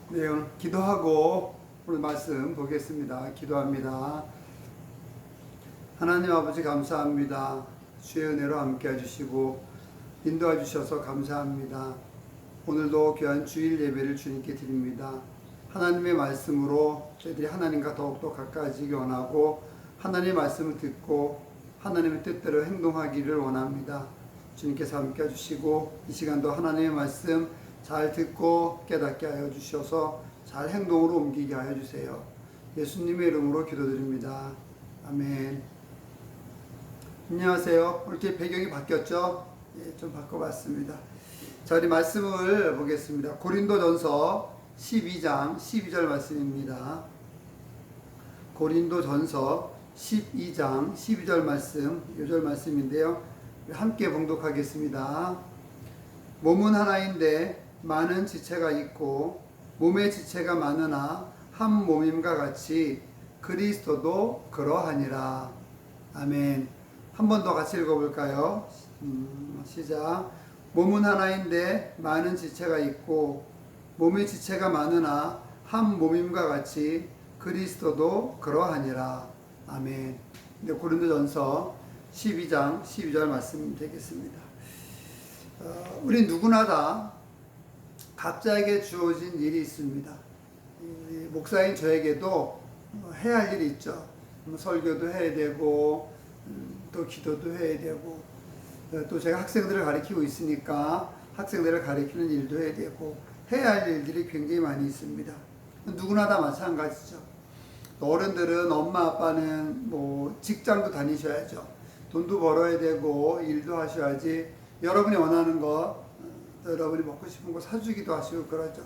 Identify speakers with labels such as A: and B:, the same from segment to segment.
A: 네, 오늘 기도하고 오늘 말씀 보겠습니다. 기도합니다. 하나님 아버지 감사합니다. 주의 은혜로 함께 해주시고 인도해 주셔서 감사합니다. 오늘도 귀한 주일 예배를 주님께 드립니다. 하나님의 말씀으로 저희들이 하나님과 더욱더 가까워지기 원하고 하나님의 말씀을 듣고 하나님의 뜻대로 행동하기를 원합니다. 주님께서 함께 해주시고 이 시간도 하나님의 말씀 잘 듣고 깨닫게 하여 주셔서 잘 행동으로 옮기게 하여 주세요. 예수님의 이름으로 기도드립니다. 아멘. 안녕하세요. 이렇게 배경이 바뀌었죠? 예, 좀 바꿔봤습니다. 자, 우리 말씀을 보겠습니다. 고린도전서 12장 12절 말씀입니다. 고린도전서 12장 12절 말씀, 요절 말씀인데요. 함께 봉독하겠습니다. 몸은 하나인데 많은 지체가 있고 몸의 지체가 많으나 한 몸임과 같이 그리스도도 그러하니라. 아멘. 한 번 더 같이 읽어볼까요? 시작. 몸은 하나인데 많은 지체가 있고 몸의 지체가 많으나 한 몸임과 같이 그리스도도 그러하니라. 아멘. 고린도전서 12장 12절 말씀 되겠습니다. 우리 누구나 다 각자에게 주어진 일이 있습니다. 목사인 저에게도 해야 할 일이 있죠. 설교도 해야 되고 또 기도도 해야 되고 또 제가 학생들을 가르치고 있으니까 학생들을 가르치는 일도 해야 되고 해야 할 일들이 굉장히 많이 있습니다. 누구나 다 마찬가지죠. 어른들은 엄마 아빠는 뭐 직장도 다니셔야죠. 돈도 벌어야 되고 일도 하셔야지 여러분이 원하는 거 여러분이 먹고 싶은 거 사주기도 하시고 그러죠.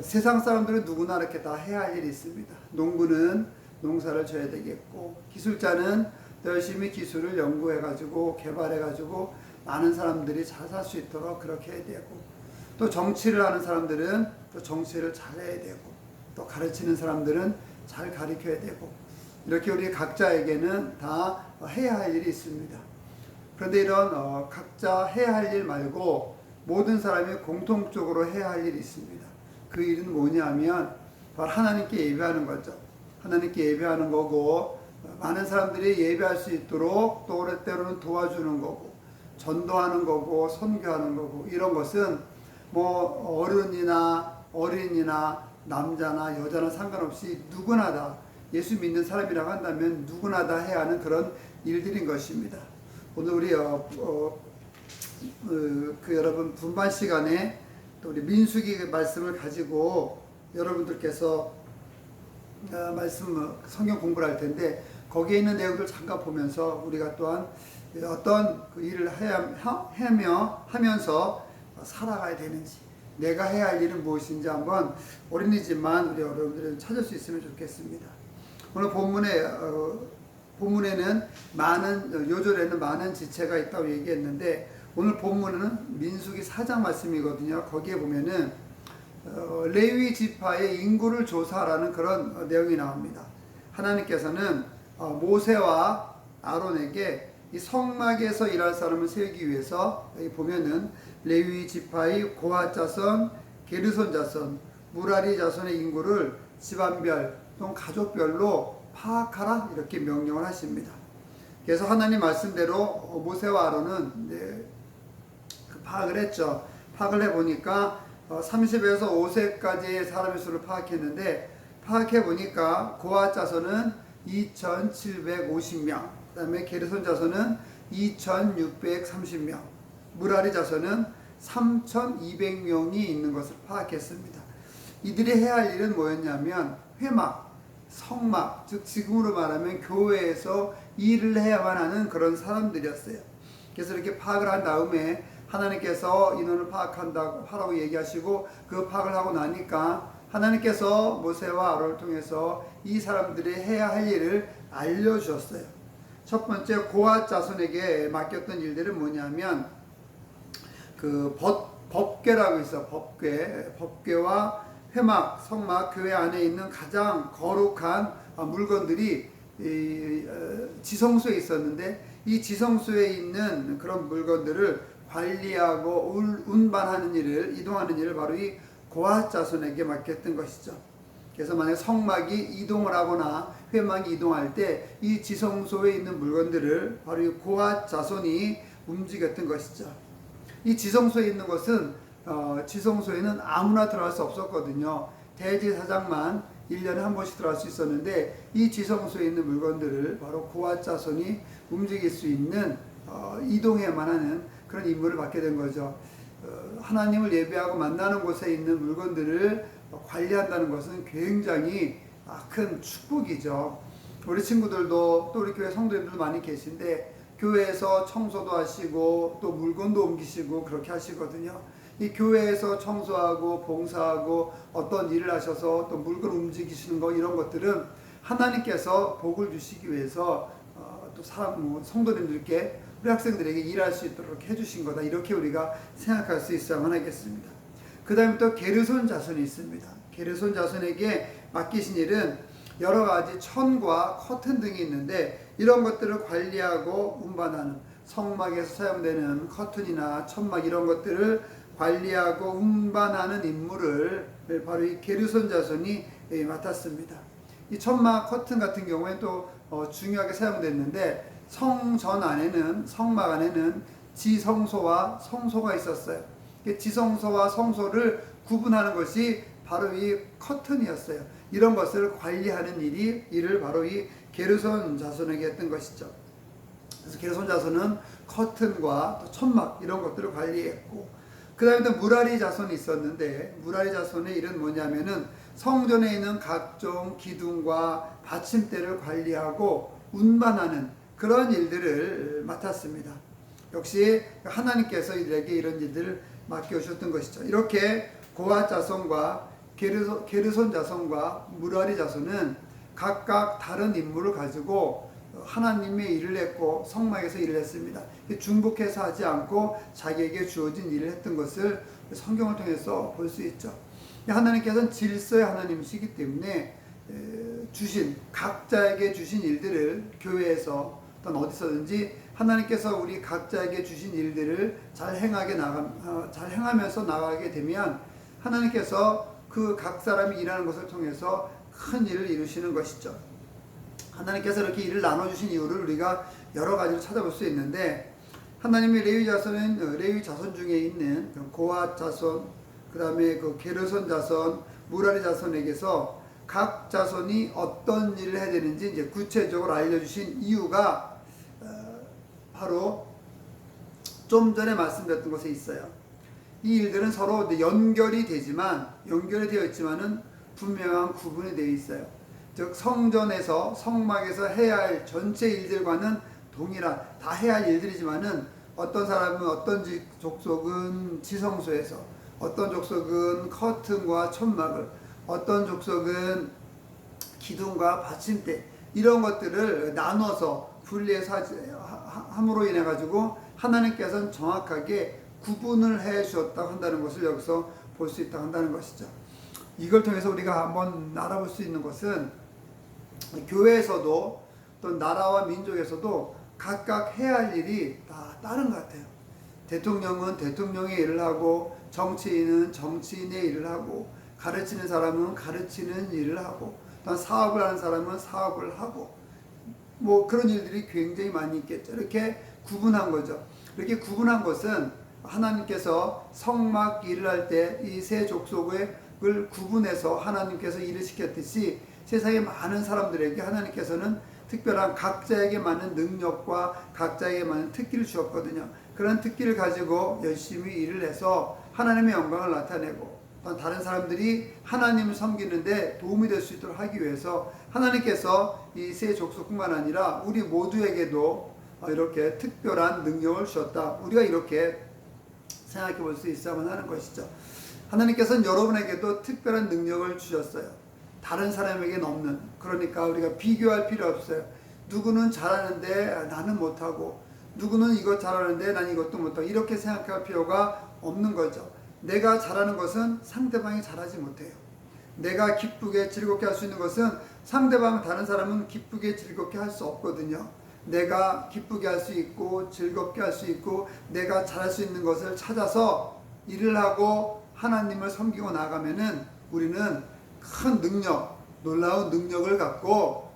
A: 세상 사람들은 누구나 이렇게 다 해야 할 일이 있습니다. 농부는 농사를 져야 되겠고 기술자는 열심히 기술을 연구해가지고 개발해가지고 많은 사람들이 잘 살 수 있도록 그렇게 해야 되고 또 정치를 하는 사람들은 또 정치를 잘해야 되고 또 가르치는 사람들은 잘 가르쳐야 되고 이렇게 우리 각자에게는 다 해야 할 일이 있습니다. 그런데 이런 각자 해야 할 일 말고 모든 사람이 공통적으로 해야 할 일이 있습니다. 그 일은 뭐냐면 바로 하나님께 예배하는 거죠. 하나님께 예배하는 거고 많은 사람들이 예배할 수 있도록 또 때로는 도와주는 거고 전도하는 거고 선교하는 거고 이런 것은 뭐 어른이나 어린이나 남자나 여자나 상관없이 누구나 다 예수 믿는 사람이라고 한다면 누구나 다 해야 하는 그런 일들인 것입니다. 오늘 우리 여러분 분반 시간에 또 우리 민수기 말씀을 가지고 여러분들께서 말씀 성경 공부를 할 텐데 거기에 있는 내용들 잠깐 보면서 우리가 또한 어떤 그 일을 하면서 살아가야 되는지 내가 해야 할 일은 무엇인지 한번 어린이집만 우리 여러분들은 찾을 수 있으면 좋겠습니다. 오늘 본문에는 요절에는 많은 지체가 있다고 얘기했는데 오늘 본문은 민수기 4장 말씀이거든요. 거기에 보면은 레위 지파의 인구를 조사하라는 그런 내용이 나옵니다. 하나님께서는 모세와 아론에게 이 성막에서 일할 사람을 세우기 위해서 여기 보면은 레위 지파의 고핫 자손, 게르손 자손, 무라리 자손의 인구를 집안별 또 가족별로 파악하라 이렇게 명령을 하십니다. 그래서 하나님 말씀대로 모세와 아론은 파악을 했죠. 파악을 해보니까 30에서 5세까지의 사람의 수를 파악했는데 파악해보니까 고핫 자손은 2,750명, 그 다음에 게르손 자손은 2,630명, 무라리 자손은 3,200명이 있는 것을 파악했습니다. 이들이 해야 할 일은 뭐였냐면 회막, 성막, 즉 지금으로 말하면 교회에서 일을 해야만 하는 그런 사람들이었어요. 그래서 이렇게 파악을 한 다음에 하나님께서 인원을 파악한다고 하라고 얘기하시고 그 파악을 하고 나니까 하나님께서 모세와 아론을 통해서 이 사람들이 해야 할 일을 알려주셨어요. 첫 번째 고핫 자손에게 맡겼던 일들은 뭐냐면 그 법궤라고 있어. 법궤와 회막, 성막, 교회 안에 있는 가장 거룩한 물건들이 지성소에 있었는데 이 지성소에 있는 그런 물건들을 관리하고 운반하는 일을, 이동하는 일을 바로 이 고핫 자손에게 맡겼던 것이죠. 그래서 만약 성막이 이동을 하거나 회막이 이동할 때 이 지성소에 있는 물건들을 바로 이 고핫 자손이 움직였던 것이죠. 이 지성소에 있는 것은 지성소에는 아무나 들어갈 수 없었거든요. 대제사장만 1년에 한 번씩 들어갈 수 있었는데 이 지성소에 있는 물건들을 바로 고핫 자손이 움직일 수 있는 이동해야만 하는 그런 임무를 받게 된 거죠. 하나님을 예배하고 만나는 곳에 있는 물건들을 관리한다는 것은 굉장히 큰 축복이죠. 우리 친구들도 또 우리 교회 성도님들도 많이 계신데 교회에서 청소도 하시고 또 물건도 옮기시고 그렇게 하시거든요. 이 교회에서 청소하고 봉사하고 어떤 일을 하셔서 또 물건 움직이시는 거 이런 것들은 하나님께서 복을 주시기 위해서 또 성도님들께 우리 학생들에게 일할 수 있도록 해주신 거다. 이렇게 우리가 생각할 수 있어야만 하겠습니다. 그 다음에 또 게르손 자손이 있습니다. 게르손 자손에게 맡기신 일은 여러 가지 천과 커튼 등이 있는데 이런 것들을 관리하고 운반하는 성막에서 사용되는 커튼이나 천막 이런 것들을 관리하고 운반하는 임무를 바로 이 게르손 자손이 맡았습니다. 이 천막 커튼 같은 경우에 또 중요하게 사용됐는데 성전 안에는 성막 안에는 지성소와 성소가 있었어요. 지성소와 성소를 구분하는 것이 바로 이 커튼이었어요. 이런 것을 관리하는 일을 바로 이 게르손 자손에게 했던 것이죠. 그래서 게르손 자손은 커튼과 또 천막 이런 것들을 관리했고, 그 다음에 또 무라리 자손이 있었는데 무라리 자손의 일은 뭐냐면은 성전에 있는 각종 기둥과 받침대를 관리하고 운반하는 그런 일들을 맡았습니다. 역시 하나님께서 이들에게 이런 일들을 맡겨주셨던 것이죠. 이렇게 고핫 자손과 게르손 자손과 무라리 자손은 각각 다른 임무를 가지고 하나님의 일을 했고 성막에서 일을 했습니다. 중복해서 하지 않고 자기에게 주어진 일을 했던 것을 성경을 통해서 볼 수 있죠. 하나님께서는 질서의 하나님이시기 때문에 각자에게 주신 일들을 교회에서 또는 어디서든지 하나님께서 우리 각자에게 주신 일들을 잘 행하면서 나가게 되면 하나님께서 그 각 사람이 일하는 것을 통해서 큰 일을 이루시는 것이죠. 하나님께서 이렇게 일을 나눠주신 이유를 우리가 여러 가지로 찾아볼 수 있는데, 하나님의 레위 자손 중에 있는 고핫 자손, 그 다음에 그 게르손 자손, 무라리 자손에게서 각 자손이 어떤 일을 해야 되는지 이제 구체적으로 알려주신 이유가 바로 좀 전에 말씀드렸던 것에 있어요. 이 일들은 서로 연결이 되어 있지만은 분명한 구분이 되어 있어요. 즉 성전에서 성막에서 해야 할 전체 일들과는 다 해야 할 일들이지만은 어떤 사람은 어떤 족속은 지성소에서, 어떤 족속은 커튼과 천막을, 어떤 족속은 기둥과 받침대 이런 것들을 나눠서 분리해서 함으로 인해 가지고 하나님께서는 정확하게 구분을 해 주었다고 한다는 것을 여기서 볼 수 있다고 한다는 것이죠. 이걸 통해서 우리가 한번 알아볼 수 있는 것은 교회에서도 또 나라와 민족에서도 각각 해야 할 일이 다 다른 것 같아요. 대통령은 대통령의 일을 하고, 정치인은 정치인의 일을 하고, 가르치는 사람은 가르치는 일을 하고, 또 사업을 하는 사람은 사업을 하고, 그런 일들이 굉장히 많이 있겠죠. 이렇게 구분한 거죠. 이렇게 구분한 것은 하나님께서 성막 일을 할 때 이 세 족속을 구분해서 하나님께서 일을 시켰듯이 세상의 많은 사람들에게 하나님께서는 특별한 각자에게 맞는 능력과 각자에게 맞는 특기를 주었거든요. 그런 특기를 가지고 열심히 일을 해서 하나님의 영광을 나타내고, 다른 사람들이 하나님을 섬기는데 도움이 될 수 있도록 하기 위해서 하나님께서 이 세 족속뿐만 아니라 우리 모두에게도 이렇게 특별한 능력을 주셨다. 우리가 이렇게 생각해 볼 수 있어야만 하는 것이죠. 하나님께서는 여러분에게도 특별한 능력을 주셨어요. 다른 사람에게는 없는. 그러니까 우리가 비교할 필요 없어요. 누구는 잘하는데 나는 못하고, 누구는 이것 잘하는데 난 이것도 못하고, 이렇게 생각할 필요가 없는 거죠. 내가 잘하는 것은 상대방이 잘하지 못해요. 내가 기쁘게 즐겁게 할 수 있는 것은 상대방 다른 사람은 기쁘게 즐겁게 할 수 없거든요. 내가 기쁘게 할 수 있고 즐겁게 할 수 있고 내가 잘할 수 있는 것을 찾아서 일을 하고 하나님을 섬기고 나가면은 우리는 큰 능력, 놀라운 능력을 갖고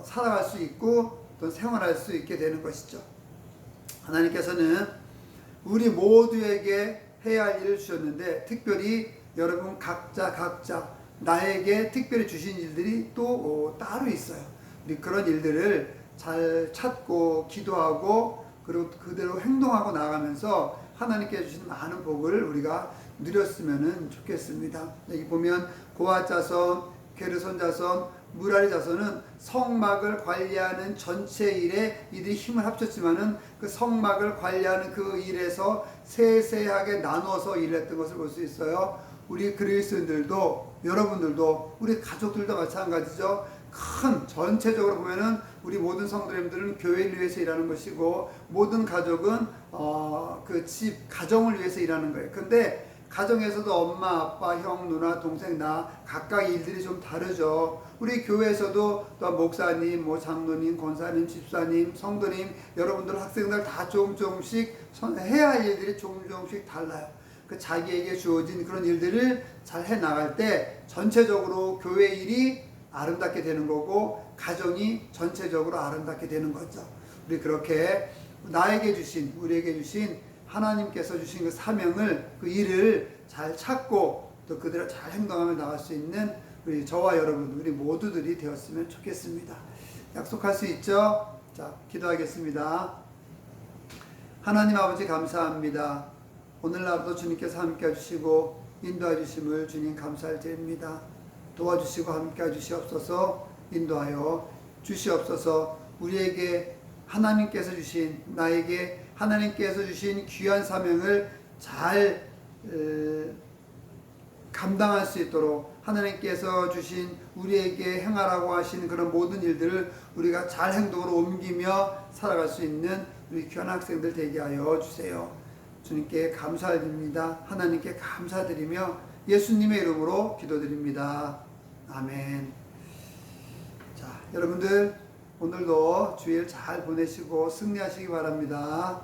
A: 살아갈 수 있고 또 생활할 수 있게 되는 것이죠. 하나님께서는 우리 모두에게 해야 할 일을 주셨는데 특별히 여러분 각자 나에게 특별히 주신 일들이 또 따로 있어요. 우리 그런 일들을 잘 찾고 기도하고 그리고 그대로 행동하고 나가면서 하나님께 주신 많은 복을 우리가 누렸으면 좋겠습니다. 여기 보면 고핫 자손, 게르손 자손, 무라리 자손은 성막을 관리하는 전체 일에 이들이 힘을 합쳤지만은 그 성막을 관리하는 그 일에서 세세하게 나눠서 일했던 것을 볼 수 있어요. 우리 그리스도인들도 여러분들도 우리 가족들도 마찬가지죠. 큰 전체적으로 보면은 우리 모든 성도님들은 교회를 위해서 일하는 것이고 모든 가족은 그 집 가정을 위해서 일하는 거예요. 근데 가정에서도 엄마, 아빠, 형, 누나, 동생, 나 각각 일들이 좀 다르죠. 우리 교회에서도 또 목사님, 뭐 장로님, 권사님, 집사님, 성도님, 여러분들 학생들 다 조금씩 해야 할 일들이 조금씩 달라요. 그 자기에게 주어진 그런 일들을 잘 해나갈 때 전체적으로 교회 일이 아름답게 되는 거고 가정이 전체적으로 아름답게 되는 거죠. 우리 그렇게 나에게 주신, 우리에게 주신 하나님께서 주신 그 사명을, 그 일을 잘 찾고 또 그대로 잘 행동하며 나갈 수 있는 우리 저와 여러분, 우리 모두들이 되었으면 좋겠습니다. 약속할 수 있죠? 자, 기도하겠습니다. 하나님 아버지 감사합니다. 오늘날도 주님께서 함께 해주시고 인도해 주심을 주님 감사드립니다. 도와주시고 함께 해주시옵소서. 인도하여 주시옵소서. 우리에게 하나님께서 주신, 나에게 하나님께서 주신 귀한 사명을 잘 감당할 수 있도록 하나님께서 주신 우리에게 행하라고 하신 그런 모든 일들을 우리가 잘 행동으로 옮기며 살아갈 수 있는 우리 귀한 학생들 되게 하여 주세요. 주님께 감사드립니다. 하나님께 감사드리며 예수님의 이름으로 기도드립니다. 아멘. 자, 여러분들 오늘도 주일 잘 보내시고 승리하시기 바랍니다.